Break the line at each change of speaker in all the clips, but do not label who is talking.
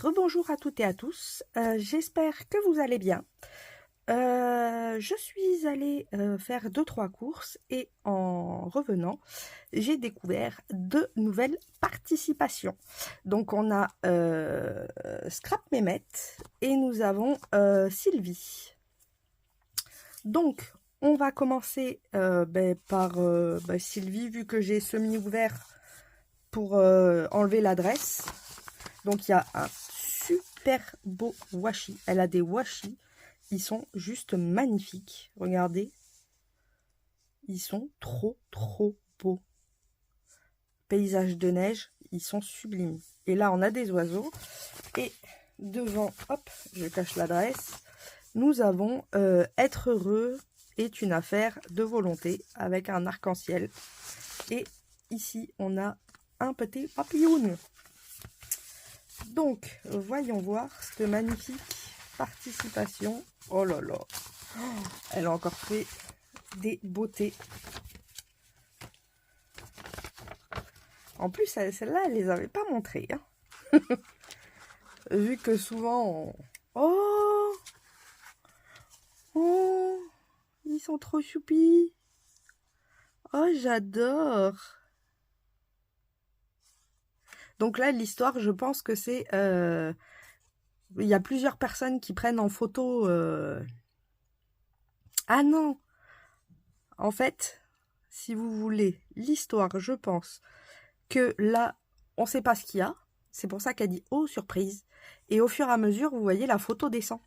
Rebonjour à toutes et à tous, j'espère que vous allez bien. Je suis allée faire 2-3 courses et en revenant, j'ai découvert 2 nouvelles participations. Donc on a Scrap Mehmet et nous avons Sylvie. Donc on va commencer par Sylvie, vu que j'ai semi-ouvert pour enlever l'adresse. Donc il y a un super beau washi. Elle a des washi. Ils sont juste magnifiques. Regardez. Ils sont trop beaux. Paysage de neige. Ils sont sublimes. Et là on a des oiseaux. Et devant, hop, je cache l'adresse. Nous avons Être heureux est une affaire de volonté avec un arc-en-ciel. Et ici on a un petit papillon. Donc, voyons voir cette magnifique participation. Oh là là, elle a encore fait des beautés. En plus, celle-là, elle les avait pas montrées. Hein. Vu que souvent, Oh, ils sont trop choupis. Oh, j'adore. Donc là, l'histoire, je pense que c'est... il y a plusieurs personnes qui prennent en photo... Ah non! En fait, si vous voulez l'histoire, je pense que là, on ne sait pas ce qu'il y a. C'est pour ça qu'elle dit « Oh, surprise !» Et au fur et à mesure, vous voyez, la photo descend.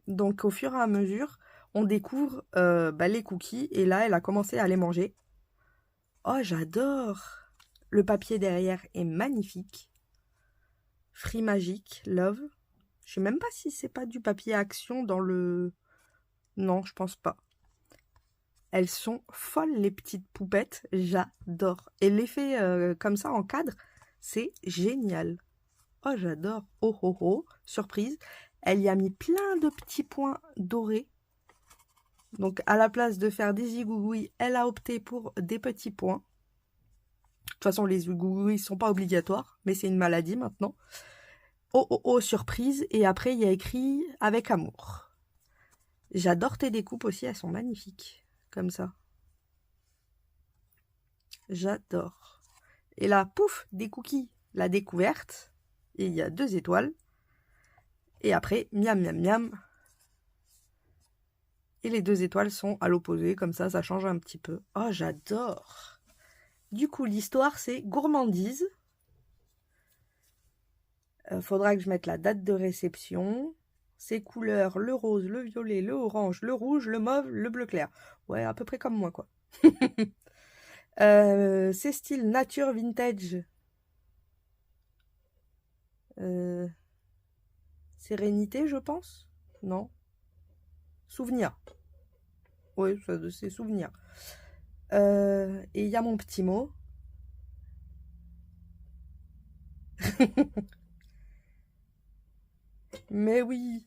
Donc, au fur et à mesure, on découvre les cookies. Et là, elle a commencé à les manger. Oh, j'adore! Le papier derrière est magnifique. Free Magic, Love. Je sais même pas si c'est pas du papier action dans le... Non, je pense pas. Elles sont folles, les petites poupettes. J'adore. Et l'effet comme ça en cadre, c'est génial. Oh, j'adore. Oh, oh, oh. Surprise. Elle y a mis plein de petits points dorés. Donc, à la place de faire des zigougouilles, elle a opté pour des petits points. De toute façon, les zigougouilles ne sont pas obligatoires, mais c'est une maladie maintenant. Oh, oh, oh, surprise. Et après, il y a écrit « Avec amour ». J'adore tes découpes aussi, elles sont magnifiques. Comme ça. J'adore. Et là, pouf, des cookies. La découverte. Et il y a 2 étoiles. Et après, miam, miam, miam. Et les 2 étoiles sont à l'opposé. Comme ça, ça change un petit peu. Oh, j'adore. Du coup, l'histoire, c'est gourmandise. Faudra que je mette la date de réception. Ces couleurs, le rose, le violet, le orange, le rouge, le mauve, le bleu clair. Ouais, à peu près comme moi, quoi. C'est style nature vintage. Sérénité, je pense. Non. Souvenir. Oui, c'est souvenir. Et il y a mon petit mot. Mais oui.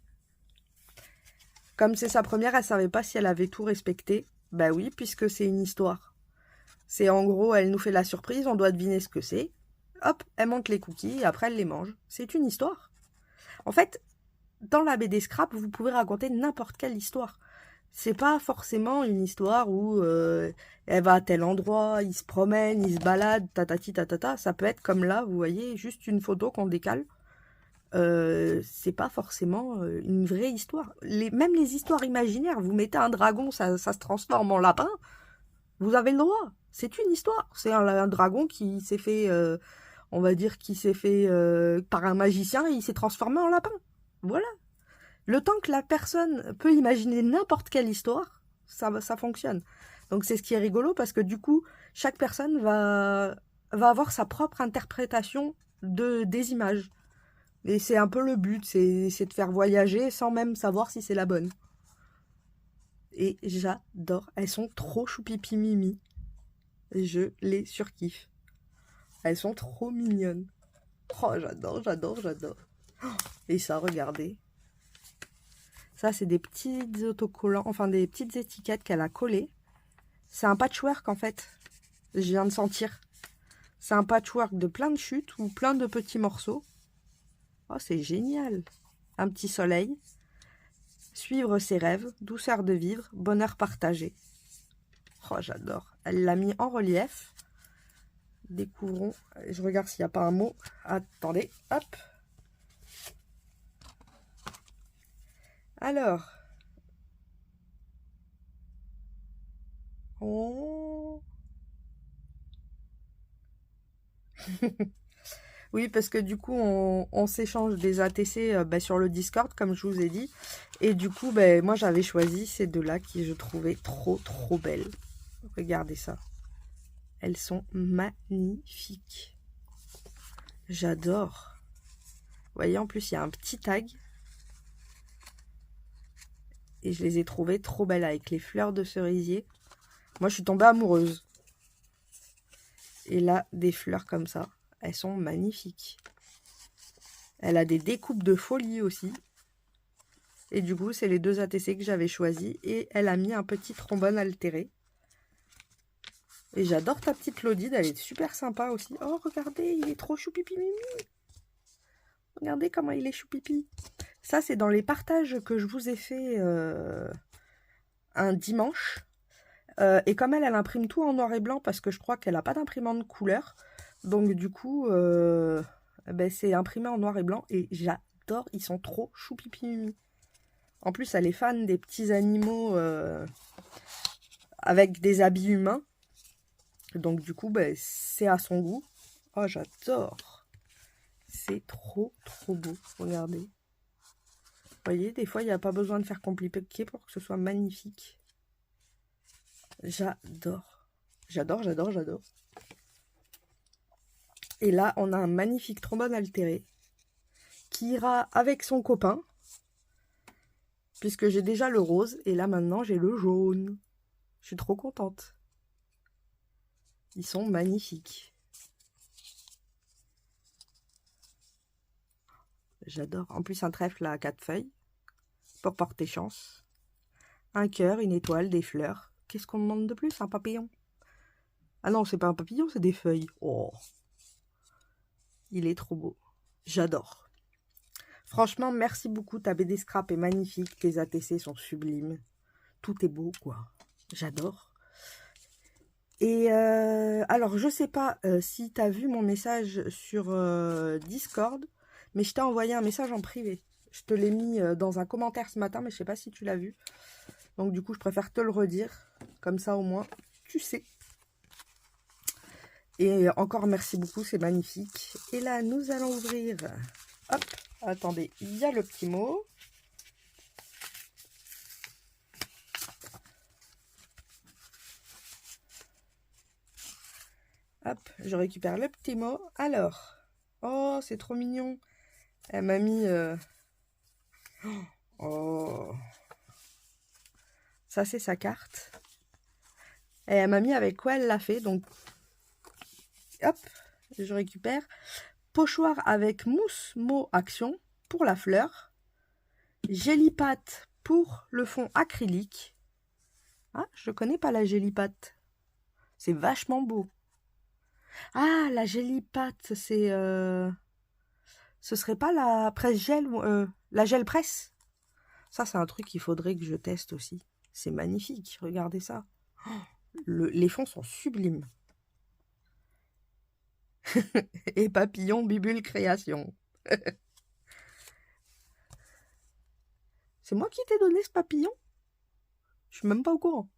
Comme c'est sa première, elle savait pas si elle avait tout respecté. Bah oui, puisque c'est une histoire. C'est en gros, elle nous fait la surprise, on doit deviner ce que c'est. Hop, elle monte les cookies et après elle les mange. C'est une histoire. En fait, dans la BD Scrap, vous pouvez raconter n'importe quelle histoire. C'est pas forcément une histoire où elle va à tel endroit, il se promène, il se balade, tatati tatata. Ça peut être comme là, vous voyez, juste une photo qu'on décale. C'est pas forcément une vraie histoire. Même les histoires imaginaires, vous mettez un dragon, ça se transforme en lapin. Vous avez le droit. C'est une histoire. C'est un dragon qui s'est fait, on va dire, qui s'est fait par un magicien et il s'est transformé en lapin. Voilà. Le temps que la personne peut imaginer n'importe quelle histoire, ça fonctionne. Donc c'est ce qui est rigolo parce que du coup, chaque personne va avoir sa propre interprétation des images. Et c'est un peu le but, c'est de faire voyager sans même savoir si c'est la bonne. Et j'adore. Elles sont trop choupipi mimi. Je les surkiffe. Elles sont trop mignonnes. Oh, j'adore, j'adore, j'adore. Et ça, regardez. Ça, c'est des petits autocollants, enfin des petites étiquettes qu'elle a collées. C'est un patchwork, en fait. Je viens de sentir. C'est un patchwork de plein de chutes ou plein de petits morceaux. Oh, c'est génial. Un petit soleil. Suivre ses rêves, douceur de vivre, bonheur partagé. Oh, j'adore. Elle l'a mis en relief. Découvrons. Je regarde s'il n'y a pas un mot. Attendez, hop. Alors. Oh. Oui, parce que du coup, on s'échange des ATC sur le Discord, comme je vous ai dit. Et du coup, moi, j'avais choisi ces deux-là qui je trouvais trop, trop belles. Regardez ça. Elles sont magnifiques. J'adore. Vous voyez, en plus, il y a un petit tag. Et je les ai trouvées trop belles avec les fleurs de cerisier. Moi, je suis tombée amoureuse. Et là, des fleurs comme ça. Elles sont magnifiques. Elle a des découpes de folie aussi. Et du coup, c'est les deux ATC que j'avais choisis. Et elle a mis un petit trombone altéré. Et j'adore ta petite Lodide, elle est super sympa aussi. Oh, regardez, il est trop choupipi mimi. Regardez comment il est choupipi. Ça, c'est dans les partages que je vous ai fait un dimanche. Et comme elle imprime tout en noir et blanc, parce que je crois qu'elle n'a pas d'imprimante couleur. Donc du coup, c'est imprimé en noir et blanc. Et j'adore, ils sont trop choupipi mimi. En plus, elle est fan des petits animaux avec des habits humains. Donc du coup, c'est à son goût. Oh, j'adore. C'est trop, trop beau. Regardez. Vous voyez, des fois, il n'y a pas besoin de faire compliqué pour que ce soit magnifique. J'adore. J'adore, j'adore, j'adore. Et là, on a un magnifique trombone altéré qui ira avec son copain. Puisque j'ai déjà le rose. Et là, maintenant, j'ai le jaune. Je suis trop contente. Ils sont magnifiques. J'adore. En plus, un trèfle à 4 feuilles pour porter chance. Un cœur, une étoile, des fleurs. Qu'est-ce qu'on demande de plus? Un papillon. Ah non, c'est pas un papillon, c'est des feuilles. Oh, il est trop beau. J'adore. Franchement, merci beaucoup. Ta BD Scrap est magnifique. Tes ATC sont sublimes. Tout est beau, quoi. J'adore. Et alors, je sais pas si tu as vu mon message sur Discord, mais je t'ai envoyé un message en privé. Je te l'ai mis dans un commentaire ce matin, mais je sais pas si tu l'as vu. Donc du coup, je préfère te le redire. Comme ça, au moins, tu sais. Et encore merci beaucoup, c'est magnifique. Et là, nous allons ouvrir. Hop, attendez, il y a le petit mot. Hop, je récupère le petit mot. Alors, oh, c'est trop mignon. Elle m'a mis... Oh, ça c'est sa carte. Et elle m'a mis avec quoi elle l'a fait. Donc, hop, je récupère. Pochoir avec mousse mot action pour la fleur. Gélipat pour le fond acrylique. Ah, je connais pas la gélipat. C'est vachement beau. Ah, la gélipat, c'est... Ce serait pas la presse gel, la gel presse? Ça, c'est un truc qu'il faudrait que je teste aussi. C'est magnifique, regardez ça. Les fonds sont sublimes. Et papillon, bibule, création. C'est moi qui t'ai donné ce papillon? Je suis même pas au courant.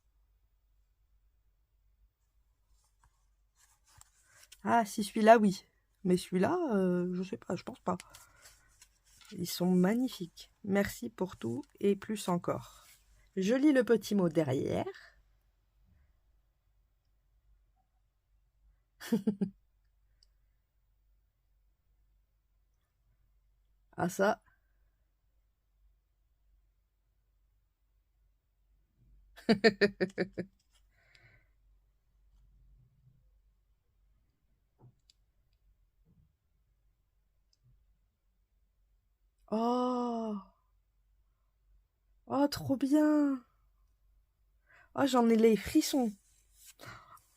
Ah, si celui-là, oui. Mais celui-là, je sais pas, je pense pas. Ils sont magnifiques. Merci pour tout et plus encore. Je lis le petit mot derrière. Ah ça. Oh. Oh, trop bien. Oh, j'en ai les frissons.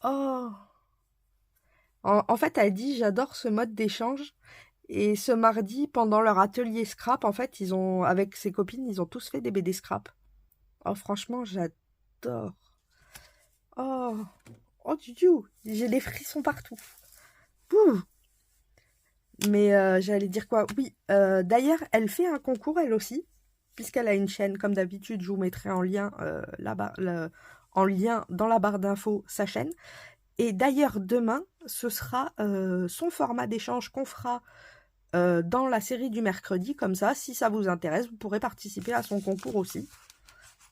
Oh. En fait, elle dit, j'adore ce mode d'échange. Et ce mardi, pendant leur atelier scrap, en fait, avec ses copines, ils ont tous fait des BD scrap. Oh, franchement, j'adore. Oh, oh, j'ai des frissons partout. Ouh. Mais j'allais dire quoi? Oui, d'ailleurs, elle fait un concours, elle aussi, puisqu'elle a une chaîne. Comme d'habitude, je vous mettrai en lien, en lien dans la barre d'infos sa chaîne. Et d'ailleurs, demain, ce sera son format d'échange qu'on fera dans la série du mercredi. Comme ça, si ça vous intéresse, vous pourrez participer à son concours aussi.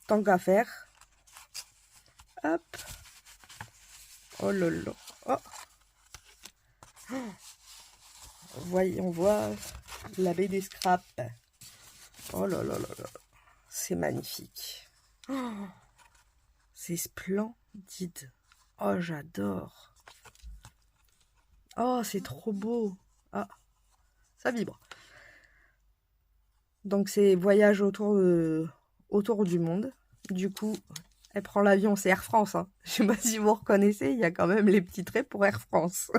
Tant qu'à faire. Hop. Oh là là. Oh. Voyons voir la BD scrap. Oh là là là là. C'est magnifique. Oh, c'est splendide. Oh, j'adore. Oh, c'est trop beau. Ah, ça vibre. Donc, c'est voyage autour du monde. Du coup, elle prend l'avion, c'est Air France. Hein. Je sais pas si vous reconnaissez, il y a quand même les petits traits pour Air France.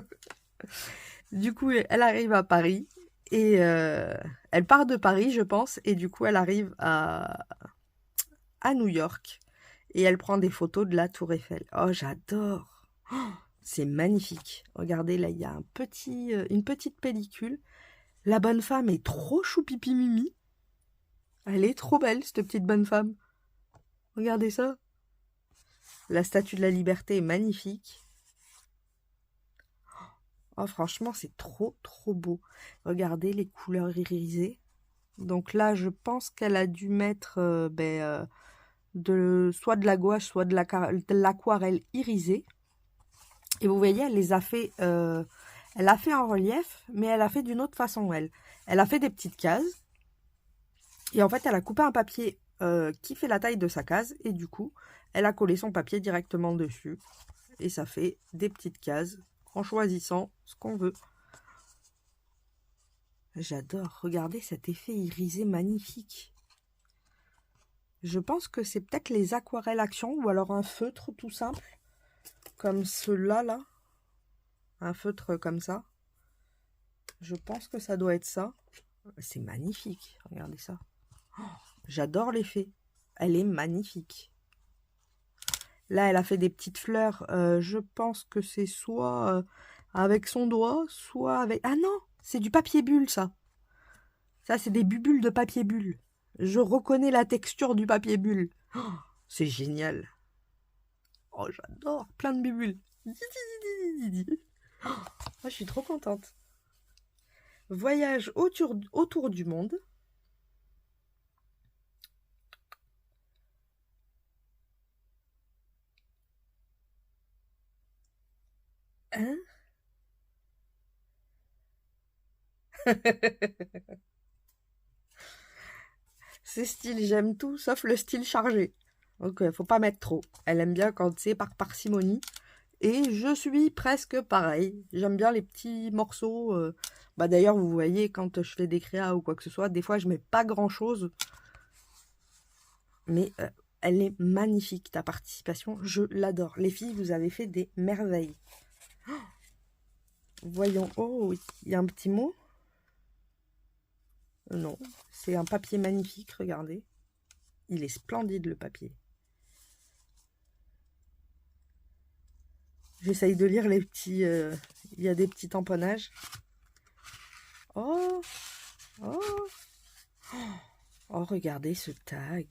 Du coup, elle arrive à Paris. Et elle part de Paris, je pense. Et du coup, elle arrive à New York. Et elle prend des photos de la Tour Eiffel. Oh, j'adore. Oh, c'est magnifique. Regardez, là, il y a une petite pellicule. La bonne femme est trop choupipi mimi. Elle est trop belle, cette petite bonne femme. Regardez ça. La statue de la liberté est magnifique. Oh, franchement, c'est trop, trop beau. Regardez les couleurs irisées. Donc là, je pense qu'elle a dû mettre soit de la gouache, soit de l'aquarelle irisée. Et vous voyez, elle a fait en relief, mais elle a fait d'une autre façon, elle. Elle a fait des petites cases. Et en fait, elle a coupé un papier qui fait la taille de sa case. Et du coup, elle a collé son papier directement dessus. Et ça fait des petites cases en choisissant ce qu'on veut. J'adore. Regardez cet effet irisé magnifique. Je pense que c'est peut-être les aquarelles action ou alors un feutre tout simple. Comme ceux-là, là. Un feutre comme ça. Je pense que ça doit être ça. C'est magnifique. Regardez ça. Oh, j'adore l'effet. Elle est magnifique. Là, elle a fait des petites fleurs. Je pense que c'est soit avec son doigt, soit avec... Ah non, c'est du papier bulle, ça. Ça, c'est des bulles de papier bulle. Je reconnais la texture du papier bulle. Oh, c'est génial. Oh, j'adore. Plein de bulles. Oh, je suis trop contente. Voyage autour du monde. Hein? C'est style, j'aime tout, sauf le style chargé. Donc, faut pas mettre trop. Elle aime bien quand c'est par parcimonie. Et je suis presque pareil. J'aime bien les petits morceaux. D'ailleurs, vous voyez, quand je fais des créas ou quoi que ce soit, des fois, je mets pas grand-chose. Mais elle est magnifique, ta participation. Je l'adore. Les filles, vous avez fait des merveilles. Oh, voyons. Oh, oui, il y a un petit mot. Non, c'est un papier magnifique, regardez. Il est splendide, le papier. J'essaye de lire les petits... il y a des petits tamponnages. Oh, oh, oh, regardez ce tag.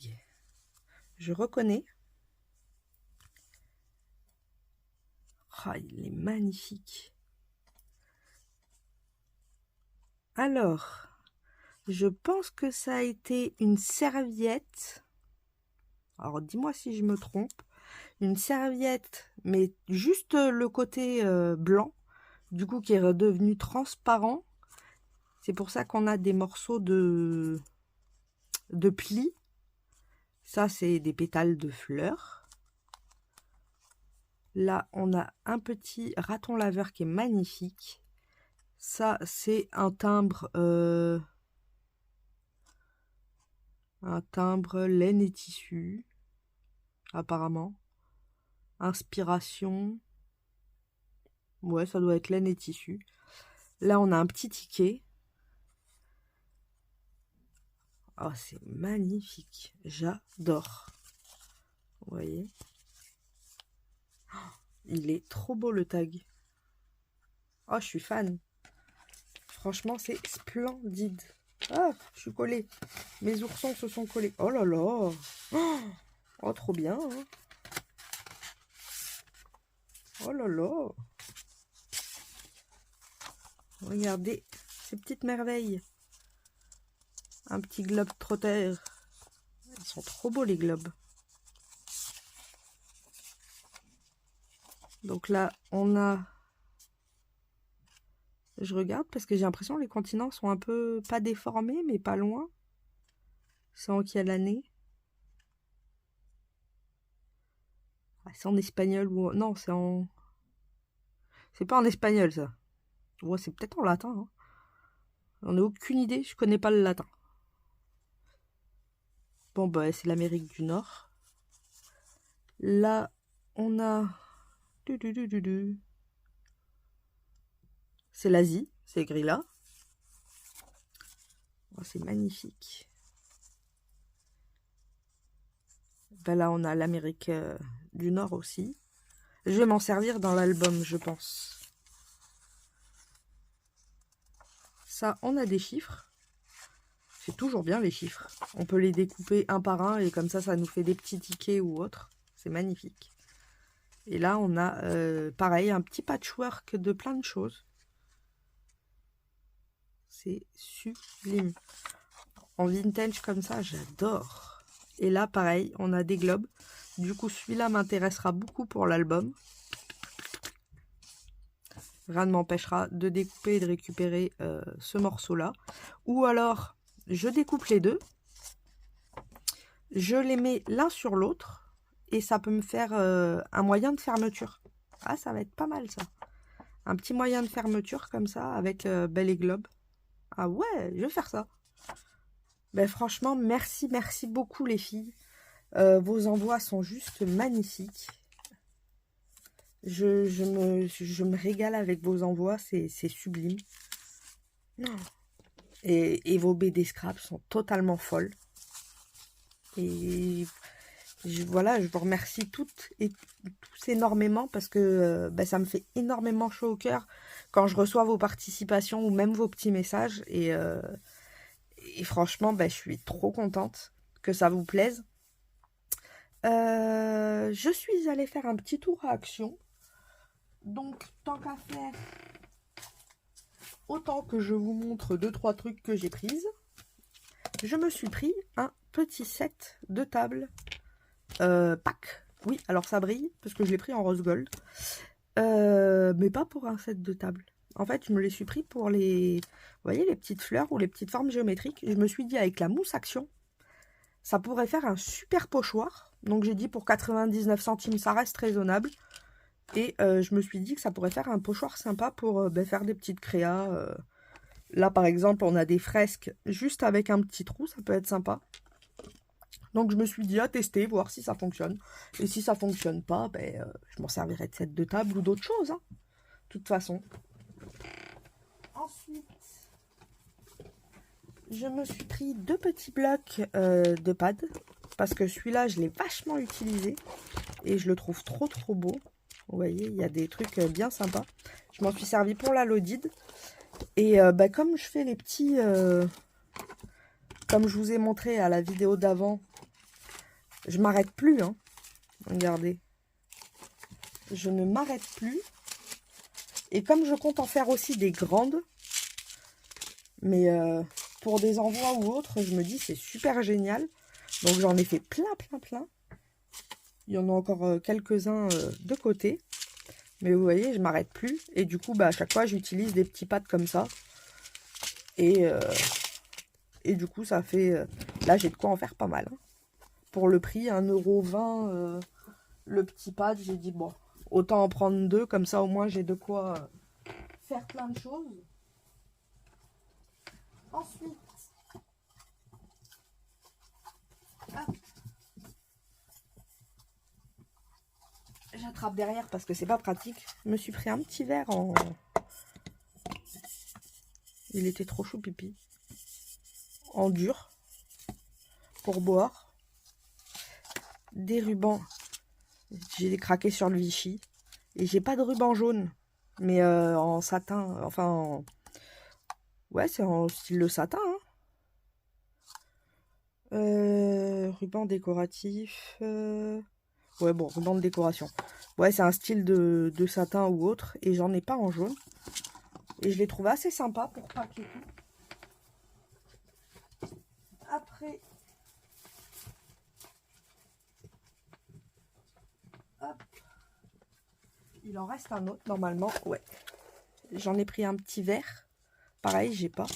Je reconnais. Oh, il est magnifique. Alors, je pense que ça a été une serviette. Alors, dis-moi si je me trompe. Une serviette, mais juste le côté blanc, du coup, qui est redevenu transparent. C'est pour ça qu'on a des morceaux de plis. Ça, c'est des pétales de fleurs. Là, on a un petit raton laveur qui est magnifique. Ça, c'est un timbre laine et tissu, apparemment. Inspiration. Ouais, ça doit être laine et tissu. Là, on a un petit ticket. Oh, c'est magnifique. J'adore. Vous voyez? Oh, il est trop beau le tag. Oh, je suis fan. Franchement, c'est splendide. Ah, je suis collée. Mes oursons se sont collés. Oh là là. Oh, trop bien. Hein. Oh là là. Regardez ces petites merveilles. Un petit globe trotter. Ils sont trop beaux les globes. Donc là, on a... Je regarde parce que j'ai l'impression que les continents sont un peu, pas déformés, mais pas loin. C'est en quelle année? Ah, c'est en espagnol ou... Non, c'est en... C'est pas en espagnol, ça. Ouais, c'est peut-être en latin. Hein. On n'a aucune idée, je connais pas le latin. Bon, bah, c'est l'Amérique du Nord. Là, on a... C'est l'Asie, c'est écrit là. Oh, c'est magnifique. Ben là, on a l'Amérique du Nord aussi. Je vais m'en servir dans l'album, je pense. Ça, on a des chiffres. C'est toujours bien les chiffres. On peut les découper un par un et comme ça nous fait des petits tickets ou autre. C'est magnifique. Et là, on a, pareil, un petit patchwork de plein de choses. C'est sublime. En vintage comme ça, j'adore. Et là, pareil, on a des globes. Du coup, celui-là m'intéressera beaucoup pour l'album. Rien ne m'empêchera de découper et de récupérer ce morceau-là. Ou alors, je découpe les deux. Je les mets l'un sur l'autre. Et ça peut me faire un moyen de fermeture. Ah, ça va être pas mal, ça. Un petit moyen de fermeture comme ça, avec les globes. Ah ouais, je vais faire ça. Ben, franchement, merci beaucoup les filles. Vos envois sont juste magnifiques. Je me régale avec vos envois, c'est sublime. Et vos BD scrap sont totalement folles. Et voilà, je vous remercie toutes et tous énormément parce que ça me fait énormément chaud au cœur quand je reçois vos participations ou même vos petits messages. Et franchement, je suis trop contente que ça vous plaise. Je suis allée faire un petit tour à Action. Donc, tant qu'à faire, autant que je vous montre 2-3 trucs que j'ai prises. Je me suis pris un petit set de table pack. Oui, alors ça brille, parce que je l'ai pris en rose gold. Mais pas pour un set de table. En fait, je me les suis pris pour les... Vous voyez, les petites fleurs ou les petites formes géométriques. Je me suis dit, avec la mousse Action, ça pourrait faire un super pochoir. Donc j'ai dit, pour 99 centimes, ça reste raisonnable. Et je me suis dit que ça pourrait faire un pochoir sympa pour faire des petites créas. Là, par exemple, on a des fresques juste avec un petit trou. Ça peut être sympa. Donc, je me suis dit à tester, voir si ça fonctionne. Et si ça fonctionne pas, je m'en servirai de set de table ou d'autres choses. Hein, de toute façon. Ensuite, je me suis pris 2 petits blocs de pad. Parce que celui-là, je l'ai vachement utilisé. Et je le trouve trop beau. Vous voyez, il y a des trucs bien sympas. Je m'en suis servi pour la Lodide. Et comme je fais les petits... comme je vous ai montré à la vidéo d'avant, je m'arrête plus. Hein. Regardez. Je ne m'arrête plus. Et comme je compte en faire aussi des grandes, mais pour des envois ou autres, je me dis c'est super génial. Donc j'en ai fait plein. Il y en a encore quelques-uns de côté. Mais vous voyez, je m'arrête plus. Et du coup, à chaque fois, j'utilise des petits pads comme ça. Et du coup, ça fait... là, j'ai de quoi en faire pas mal. Hein. Pour le prix, 1,20 € le petit pad, j'ai dit, bon, autant en prendre 2. Comme ça, au moins, j'ai de quoi faire plein de choses. Ensuite... J'attrape derrière parce que c'est pas pratique. Je me suis pris un petit verre en... Il était trop chaud pipi. En dur. pour boire. Des rubans. J'ai craqué sur le Vichy. Et j'ai pas de ruban jaune. Mais en satin. Enfin, ouais, c'est en style de satin. Ruban décoratif. Ouais, bon, ruban de décoration. Ouais, c'est un style de satin ou autre. Et j'en ai pas en jaune. Et je l'ai trouvé assez sympa pour paquer tout. Après, hop, il en reste un autre normalement. Ouais, j'en ai pris un petit verre. Pareil, j'ai pas.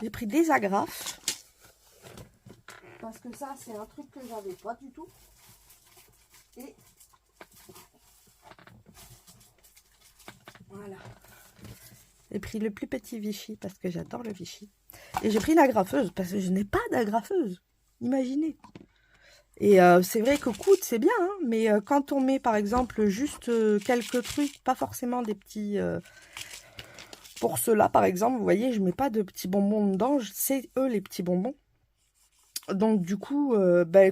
J'ai pris des agrafes. Parce que ça, c'est un truc que j'avais pas du tout. Et voilà. J'ai pris le plus petit Vichy parce que j'adore le Vichy. Et j'ai pris l'agrafeuse parce que je n'ai pas d'agrafeuse. Imaginez. Et c'est vrai que coûte, c'est bien. Hein, mais quand on met par exemple juste quelques trucs, pas forcément des petits... pour ceux-là par exemple, vous voyez, je mets pas de petits bonbons dedans. C'est eux les petits bonbons. Donc du coup,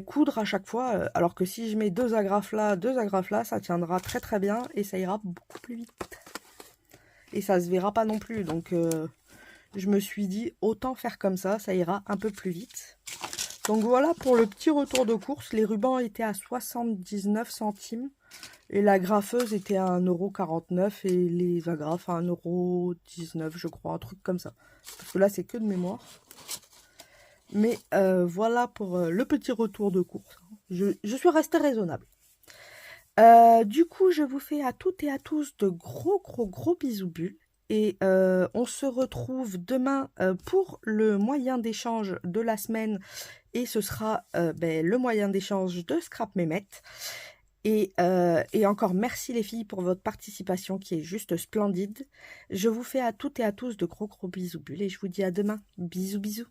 coudre à chaque fois, alors que si je mets deux agrafes là, ça tiendra très très bien et ça ira beaucoup plus vite. Et ça se verra pas non plus, donc je me suis dit autant faire comme ça ira un peu plus vite. Donc voilà pour le petit retour de course, les rubans étaient à 79 centimes et la graffeuse était à 1,49 € et les agrafes à 1,19 € je crois, un truc comme ça. Parce que là c'est que de mémoire. Mais voilà pour le petit retour de course. Je suis restée raisonnable. Du coup, je vous fais à toutes et à tous de gros bisous bulles. Et on se retrouve demain pour le moyen d'échange de la semaine. Et ce sera le moyen d'échange de Scrap Mémette. Et encore merci les filles pour votre participation qui est juste splendide. Je vous fais à toutes et à tous de gros bisous bulles. Et je vous dis à demain. Bisous bisous.